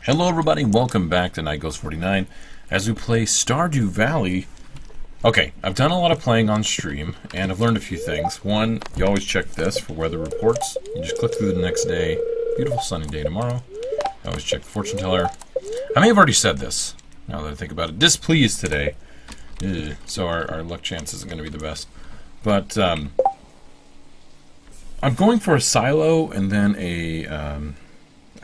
Hello everybody, welcome back to Nightghost 49 as we play Stardew Valley. Okay, I've done a lot of playing on stream, and I've learned a few things. One, you always check this for weather reports. You just click through the next day. Beautiful sunny day tomorrow. I always check the fortune teller. I may have already said this, now that I think about it. Displeased today. Ugh, so our luck chance isn't going to be the best. But, I'm going for a silo and then a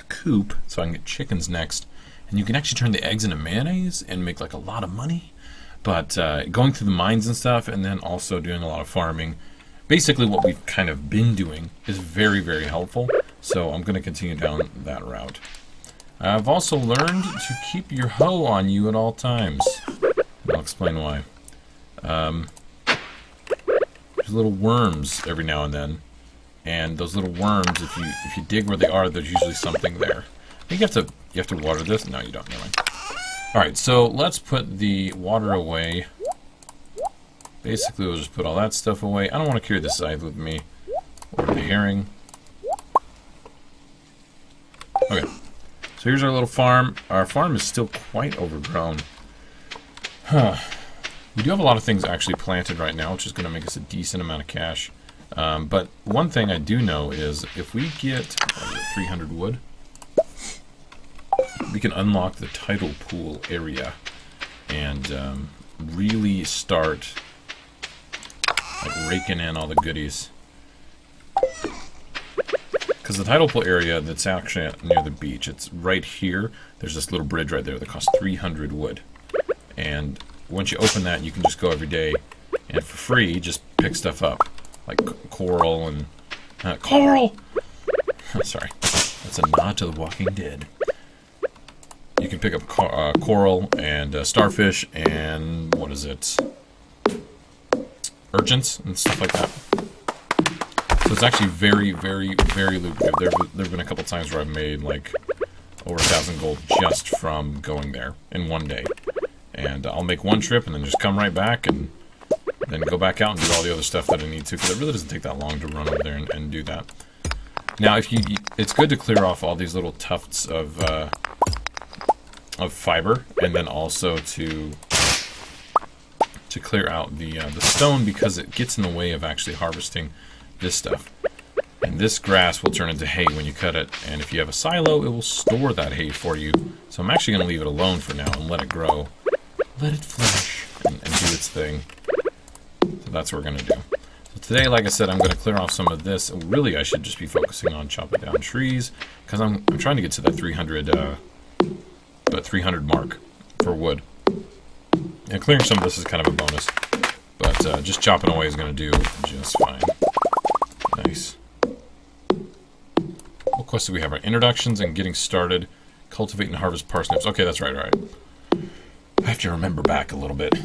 coop, so I can get chickens next, and you can actually turn the eggs into mayonnaise and make like a lot of money. But going through the mines and stuff, and then also doing a lot of farming, basically what we've kind of been doing, is very, very helpful. So I'm going to continue down that route. I've also learned to keep your hoe on you at all times. And I'll explain why. There's little worms every now and then. And those little worms, if you dig where they are, there's usually something there. I think you have to water this. No, you don't. Never mind. All right, so let's put the water away. Basically, we'll just put all that stuff away. I don't want to carry the scythe with me or the herring. Okay, so here's our little farm. Our farm is still quite overgrown. We do have a lot of things actually planted right now, which is going to make us a decent amount of cash. But one thing I do know is if we get 300 wood, we can unlock the tidal pool area and really start like raking in all the goodies. Because the tidal pool area that's actually near the beach, it's right here. There's this little bridge right there that costs 300 wood. And once you open that, you can just go every day and for free just pick stuff up. Like coral and... coral! Sorry. That's a nod to The Walking Dead. You can pick up coral and starfish and... what is it? Urchins and stuff like that. So it's actually very, very, very lucrative. There have been a couple times where I've made like over 1,000 gold just from going there in one day. And I'll make one trip and then just come right back and then go back out and do all the other stuff that I need to, because it really doesn't take that long to run over there and do that. Now, it's good to clear off all these little tufts of fiber, and then also to clear out the stone, because it gets in the way of actually harvesting this stuff. And this grass will turn into hay when you cut it, and if you have a silo, it will store that hay for you. So I'm actually going to leave it alone for now and let it grow. Let it flourish and do its thing. So that's what we're going to do. So today, like I said, I'm going to clear off some of this. Really, I should just be focusing on chopping down trees, because I'm trying to get to that 300 mark for wood. And clearing some of this is kind of a bonus, but just chopping away is going to do just fine. Nice. What quests do we have? Our introductions and getting started. Cultivate and harvest parsnips. Okay, that's right, all right. I have to remember back a little bit.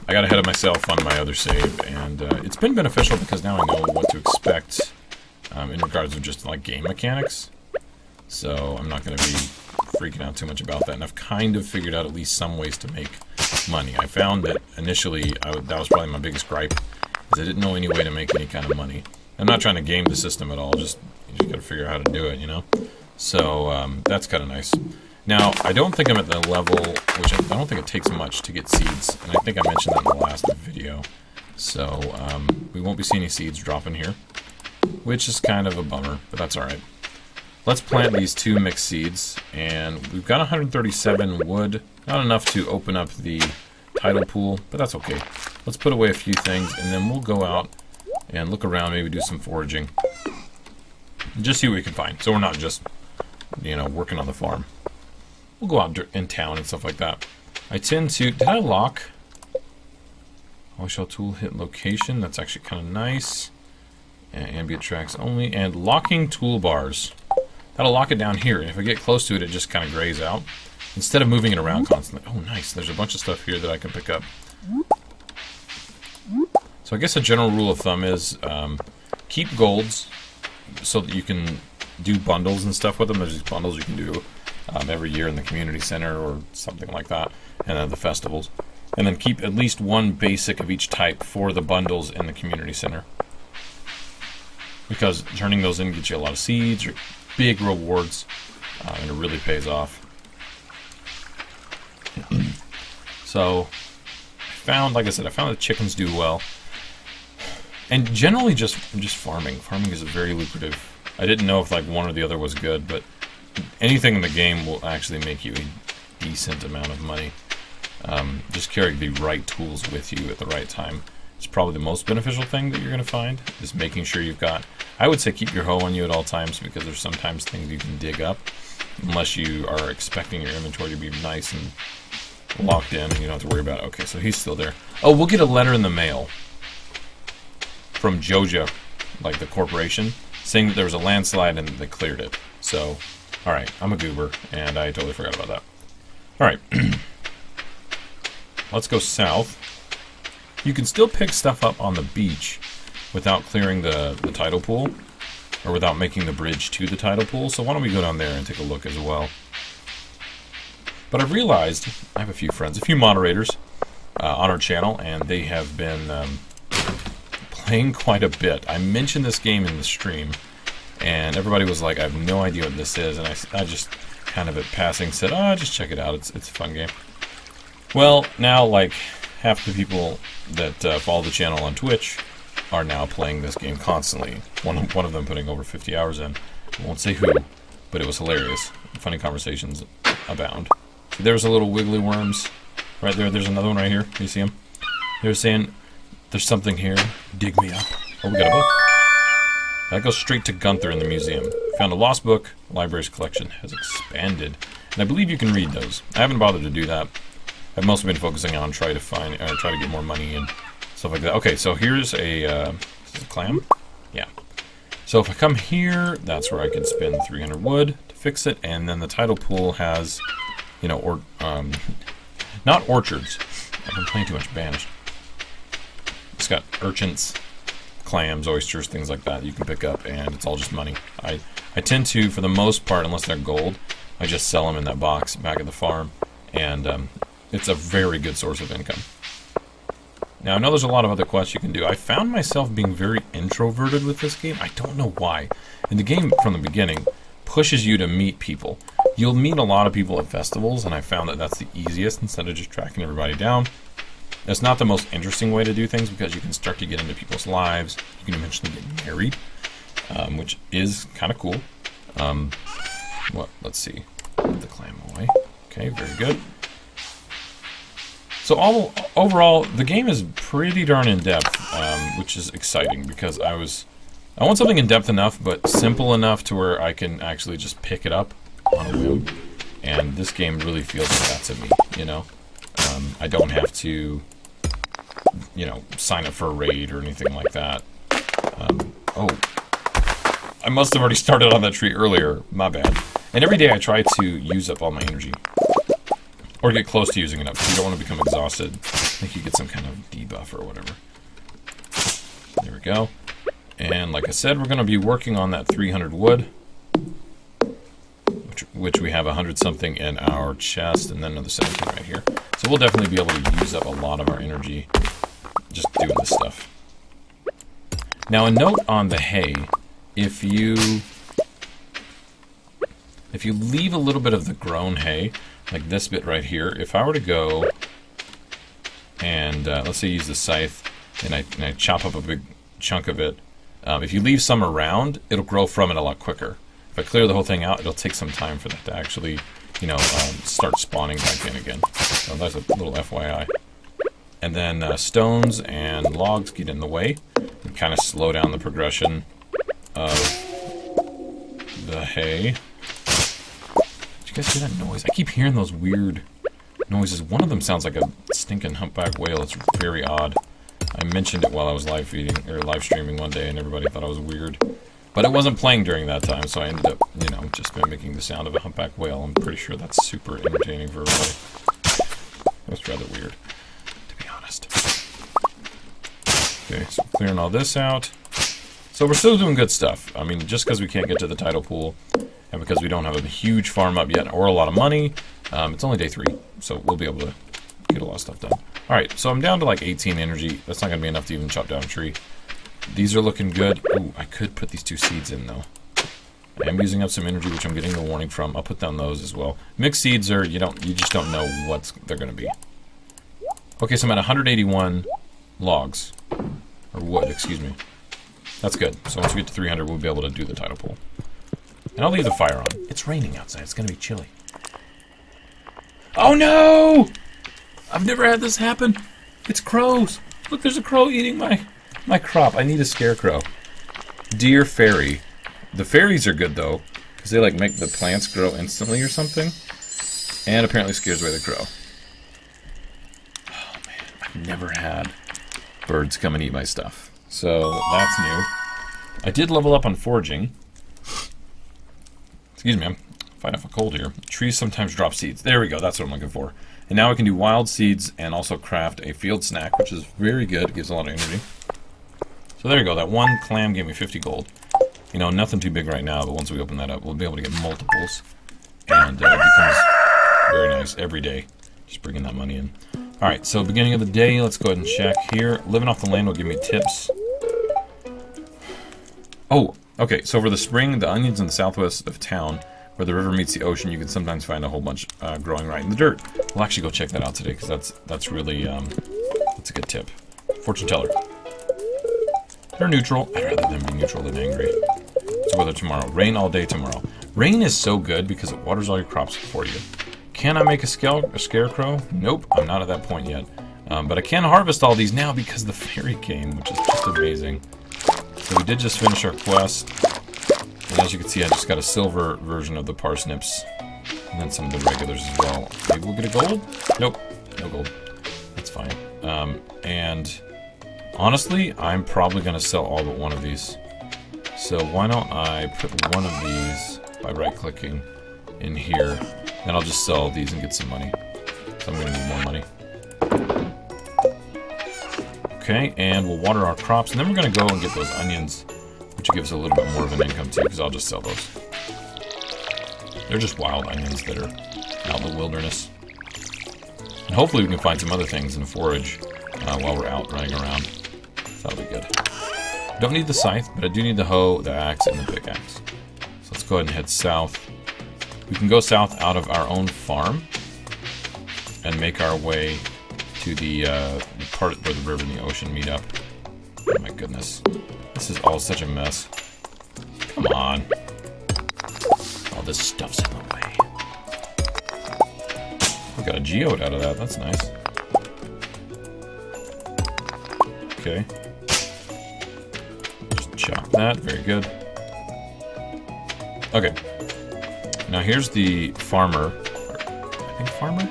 I got ahead of myself on my other save, and it's been beneficial because now I know what to expect in regards to just like game mechanics. So I'm not going to be freaking out too much about that, and I've kind of figured out at least some ways to make money. I found that initially that was probably my biggest gripe, is I didn't know any way to make any kind of money. I'm not trying to game the system at all, you just got to figure out how to do it, you know? So that's kind of nice. Now, I don't think I'm at the level, which I don't think it takes much to get seeds, and I think I mentioned that in the last video. So, we won't be seeing any seeds dropping here, which is kind of a bummer, but that's alright. Let's plant these 2 mixed seeds, and we've got 137 wood, not enough to open up the tidal pool, but that's okay. Let's put away a few things, and then we'll go out and look around, maybe do some foraging. Just see what we can find, so we're not just, working on the farm. We'll go out in town and stuff like that. I tend to... Did I lock? Always shall tool hit location. That's actually kind of nice. And ambient tracks only. And locking toolbars. That'll lock it down here. And if I get close to it, it just kind of grays out. Instead of moving it around constantly. Oh, nice. There's a bunch of stuff here that I can pick up. So I guess a general rule of thumb is keep golds so that you can do bundles and stuff with them. There's these bundles you can do every year in the community center or something like that, and then the festivals. And then keep at least one basic of each type for the bundles in the community center. because turning those in gets you a lot of seeds or big rewards. and it really pays off. So, like I said, I found that chickens do well. And generally just farming. Farming is very lucrative. I didn't know if like one or the other was good, but anything in the game will actually make you a decent amount of money. Just carry the right tools with you at the right time. It's probably the most beneficial thing that you're going to find, is making sure you've got... I would say keep your hoe on you at all times, because there's sometimes things you can dig up, unless you are expecting your inventory to be nice and locked in, and you don't have to worry about it. Okay, so he's still there. Oh, we'll get a letter in the mail from Joja, like the corporation, saying that there was a landslide and they cleared it. So, alright, I'm a goober, and I totally forgot about that. Alright. Let's go south. You can still pick stuff up on the beach without clearing the tidal pool, or without making the bridge to the tidal pool, so why don't we go down there and take a look as well. But I've realized, I have a few friends, a few moderators on our channel, and they have been playing quite a bit. I mentioned this game in the stream, and everybody was like, I have no idea what this is, and I just kind of at passing said, oh, just check it out, it's a fun game. Well, now like half the people that follow the channel on Twitch are now playing this game constantly. One of them putting over 50 hours in. I won't say who, but it was hilarious. Funny conversations abound. See, there's a little wiggly worms right there. There's another one right here. You see him? They're saying, there's something here. Dig me up. Oh, we got a book. That goes straight to Gunther in the museum. Found a lost book. The library's collection has expanded. And I believe you can read those. I haven't bothered to do that. I've mostly been focusing on try to get more money and stuff like that. Okay, so here's is this a clam? Yeah. So if I come here, that's where I can spend 300 wood to fix it, and then the tidal pool has, you know, not orchards. I've been playing too much Banished. It's got urchins, clams, oysters, things like that you can pick up, and it's all just money. I tend to, for the most part, unless they're gold, I just sell them in that box back at the farm, and it's a very good source of income. Now, I know there's a lot of other quests you can do. I found myself being very introverted with this game. I don't know why. And the game, from the beginning, pushes you to meet people. You'll meet a lot of people at festivals, and I found that that's the easiest instead of just tracking everybody down. It's not the most interesting way to do things, because you can start to get into people's lives. You can eventually get married, which is kind of cool. Let's see. Put the clam away. Okay, very good. So overall, the game is pretty darn in-depth, which is exciting, because I want something in-depth enough, but simple enough to where I can actually just pick it up on a whim. And this game really feels like that to me, you know? I don't have to, you know, sign up for a raid or anything like that. Oh. I must have already started on that tree earlier. My bad. And every day I try to use up all my energy. Or get close to using it up, because you don't want to become exhausted. I think you get some kind of debuff or whatever. There we go. And like I said, we're going to be working on that 300 wood. Which we have 100-something in our chest, and then another 17 right here. So we'll definitely be able to use up a lot of our energy just doing this stuff. Now a note on the hay. If you leave a little bit of the grown hay, like this bit right here, if I were to go and let's say use the scythe and I chop up a big chunk of it, if you leave some around, it'll grow from it a lot quicker. If I clear the whole thing out, it'll take some time for that to actually, you know, start spawning back in again. So that's a little FYI. And then stones and logs get in the way and kind of slow down the progression of the hay. Did you guys hear that noise? I keep hearing those weird noises. One of them sounds like a stinking humpback whale. It's very odd. I mentioned it while I was live streaming one day, and everybody thought I was weird. But it wasn't playing during that time, so I ended up, you know, just mimicking the sound of a humpback whale. I'm pretty sure that's super entertaining for everybody. That's rather weird, to be honest. Okay, so clearing all this out. So we're still doing good stuff. I mean, just because we can't get to the tidal pool, and because we don't have a huge farm up yet, or a lot of money, it's only day 3, so we'll be able to get a lot of stuff done. Alright, so I'm down to like 18 energy. That's not going to be enough to even chop down a tree. These are looking good. Ooh, I could put these 2 seeds in, though. I am using up some energy, which I'm getting a warning from. I'll put down those as well. Mixed seeds are, you just don't know what they're going to be. Okay, so I'm at 181 logs. Or wood, excuse me. That's good. So once we get to 300, we'll be able to do the tidal pool. And I'll leave the fire on. It's raining outside. It's going to be chilly. Oh no! I've never had this happen. It's crows. Look, there's a crow eating my crop. I need a scarecrow. Dear fairy. The fairies are good, though, because they, like, make the plants grow instantly or something. And apparently scares away the crow. Oh, man. I've never had birds come and eat my stuff. So, that's new. I did level up on foraging. Excuse me, I'm fighting off a cold here. Trees sometimes drop seeds. There we go, that's what I'm looking for. And now I can do wild seeds and also craft a field snack, which is very good. It gives a lot of energy. So there you go, that one clam gave me 50 gold. You know, nothing too big right now, but once we open that up, we'll be able to get multiples. And it becomes very nice every day. Just bringing that money in. Alright, so beginning of the day, let's go ahead and check here. Living off the land will give me tips. Oh, okay, so for the spring, the onions in the southwest of town, where the river meets the ocean, you can sometimes find a whole bunch growing right in the dirt. We'll actually go check that out today, because that's really, that's a good tip. Fortune teller. They're neutral. I'd rather them be neutral than angry. So weather tomorrow. Rain all day tomorrow. Rain is so good because it waters all your crops for you. Can I make a scarecrow? Nope, I'm not at that point yet. But I can harvest all these now because the fairy came, which is just amazing. So we did just finish our quest. And as you can see, I just got a silver version of the parsnips. And then some of the regulars as well. Maybe we'll get a gold? Nope, no gold. That's fine. And honestly, I'm probably going to sell all but one of these. So why don't I put one of these by right-clicking in here. Then I'll just sell these and get some money. So I'm going to need more money. Okay, and we'll water our crops. And then we're going to go and get those onions, which gives a little bit more of an income too, because I'll just sell those. They're just wild onions that are out in the wilderness. And hopefully we can find some other things in the forage while we're out running around. So that'll be good. Don't need the scythe, but I do need the hoe, the axe, and the pickaxe. So let's go ahead and head south. We can go south out of our own farm and make our way to the part where the river and the ocean meet up. Oh my goodness. This is all such a mess. Come on. All this stuff's in the way. We got a geode out of that. That's nice. Okay. Just chop that. Very good. Okay. Now here's the farmer. I think farmer?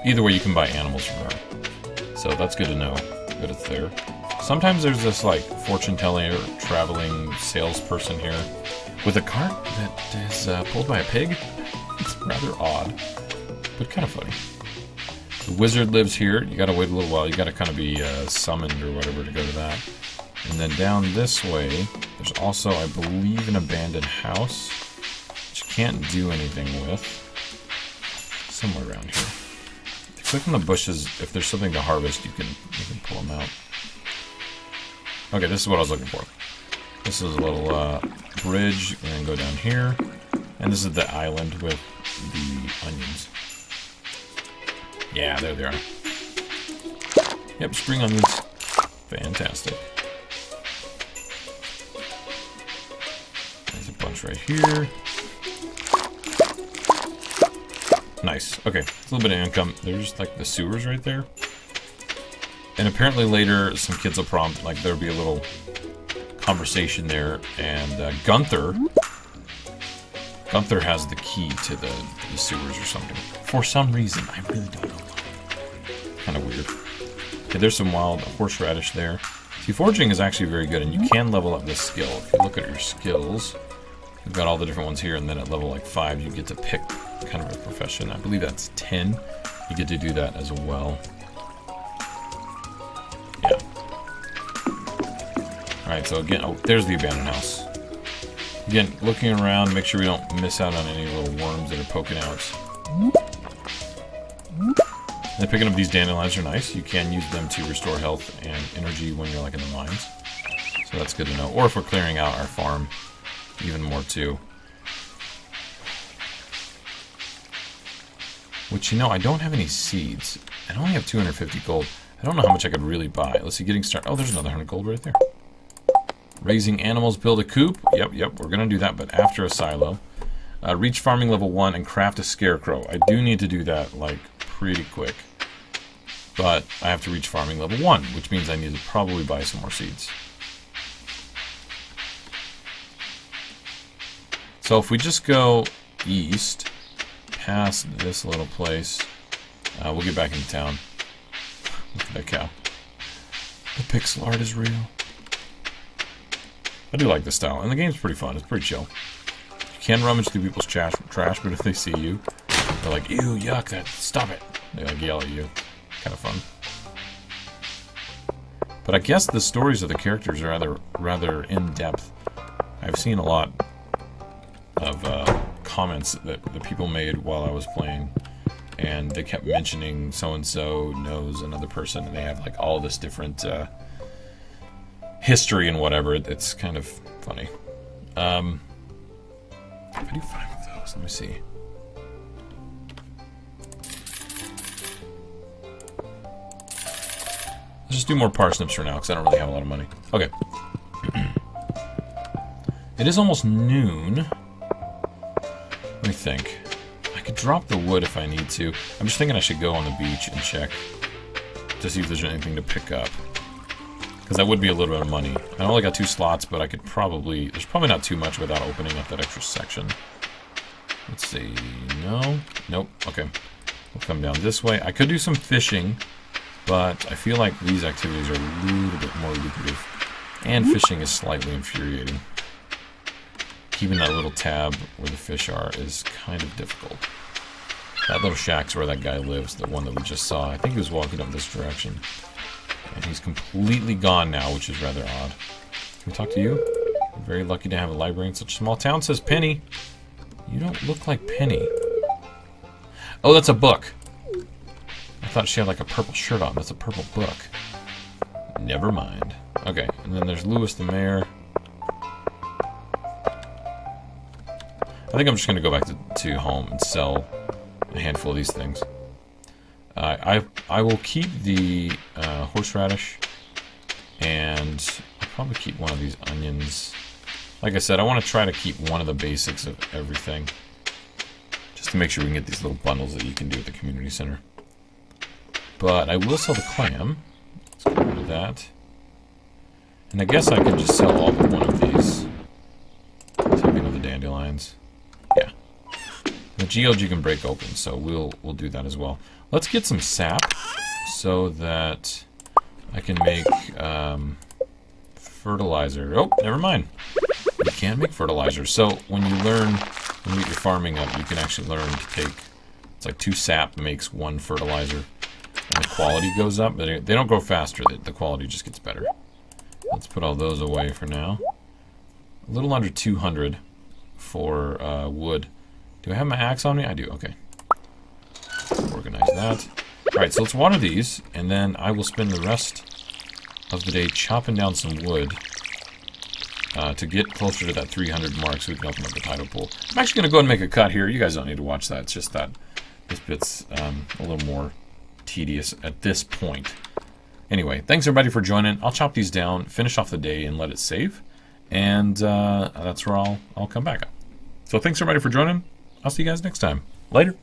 Either way, you can buy animals from her. So that's good to know that it's there. Sometimes there's this, like, fortune teller or traveling salesperson here with a cart that is pulled by a pig. It's rather odd, but kind of funny. The wizard lives here. You gotta wait a little while. You gotta kind of be summoned or whatever to go to that. And then down this way, there's also, I believe, an abandoned house, which you can't do anything with. Somewhere around here. If you click on the bushes, if there's something to harvest, you can pull them out. Okay, this is what I was looking for. This is a little bridge, and then go down here. And this is the island with the onions. Yeah, there they are. Yep, spring onions. Fantastic. There's a bunch right here. Nice. Okay, it's a little bit of income. There's like the sewers right there. And apparently later, some kids will prompt, like there'll be a little conversation there, and Gunther has the key to the sewers or something. For some reason, I really don't know why. Kind of weird. Okay, there's some wild horseradish there. See, foraging is actually very good, and you can level up this skill. If you look at your skills, you've got all the different ones here, and then at level like 5, you get to pick kind of a profession. I believe that's 10. You get to do that as well. Yeah. Alright, so again, oh, there's the abandoned house. Again, looking around, make sure we don't miss out on any little worms that are poking out. And picking up these dandelions are nice. You can use them to restore health and energy when you're like in the mines. So that's good to know. Or if we're clearing out our farm, even more too. Which, you know, I don't have any seeds. I only have 250 gold. I don't know how much I could really buy. Let's see, getting started. Oh, there's another 100 gold right there. Raising animals, build a coop. Yep, we're going to do that, but after a silo. Reach farming level 1 and craft a scarecrow. I do need to do that, like, pretty quick. But I have to reach farming level 1, which means I need to probably buy some more seeds. So if we just go east, past this little place, we'll get back into town. Look at that cow. The pixel art is real. I do like this style, and the game's pretty fun. It's pretty chill. You can rummage through people's trash, but if they see you, they're like, ew, yuck, stop it. They like yell at you. Kind of fun. But I guess the stories of the characters are rather in-depth. I've seen a lot of comments that the people made while I was playing, and they kept mentioning so-and-so knows another person, and they have like all this different history and whatever. It's kind of funny. How do you find those? Let me see. Let's just do more parsnips for now, because I don't really have a lot of money. Okay. It is almost noon. Let me think. I could drop the wood if I need to. I'm just thinking I should go on the beach and check to see if there's anything to pick up. Because that would be a little bit of money. I only got 2 slots, but I could probably... There's probably not too much without opening up that extra section. Let's see. No? Nope. Okay. We'll come down this way. I could do some fishing, but I feel like these activities are a little bit more lucrative. And fishing is slightly infuriating. Keeping that little tab where the fish are is kind of difficult. That little shack's where that guy lives, the one that we just saw. I think he was walking up this direction. And he's completely gone now, which is rather odd. Can we talk to you? We're very lucky to have a library in such a small town, says Penny. You don't look like Penny. Oh, that's a book. I thought she had like a purple shirt on. That's a purple book. Never mind. Okay, and then there's Lewis the mayor. I think I'm just going to go back to home and sell a handful of these things. I will keep the horseradish, and I'll probably keep one of these onions. Like I said, I want to try to keep one of the basics of everything, just to make sure we can get these little bundles that you can do at the community center. But I will sell the clam. Let's get rid of that. And I guess I can just sell all but one of these. Taking of the dandelions. Yeah. The geode you can break open, so we'll do that as well. Let's get some sap so that I can make fertilizer. Oh, never mind. You can't make fertilizer. So when you get your farming up, you can actually learn to take, it's like 2 sap makes 1 fertilizer. And the quality goes up. They don't grow faster, the quality just gets better. Let's put all those away for now. A little under 200 for wood. Do I have my axe on me? I do, okay. Organize that. Alright, so let's water these, and then I will spend the rest of the day chopping down some wood to get closer to that 300 mark so we can open up the tidal pool. I'm actually going to go ahead and make a cut here. You guys don't need to watch that. It's just that this bit's a little more tedious at this point. Anyway, thanks everybody for joining. I'll chop these down, finish off the day, and let it save. And that's where I'll come back. So thanks everybody for joining. I'll see you guys next time. Later.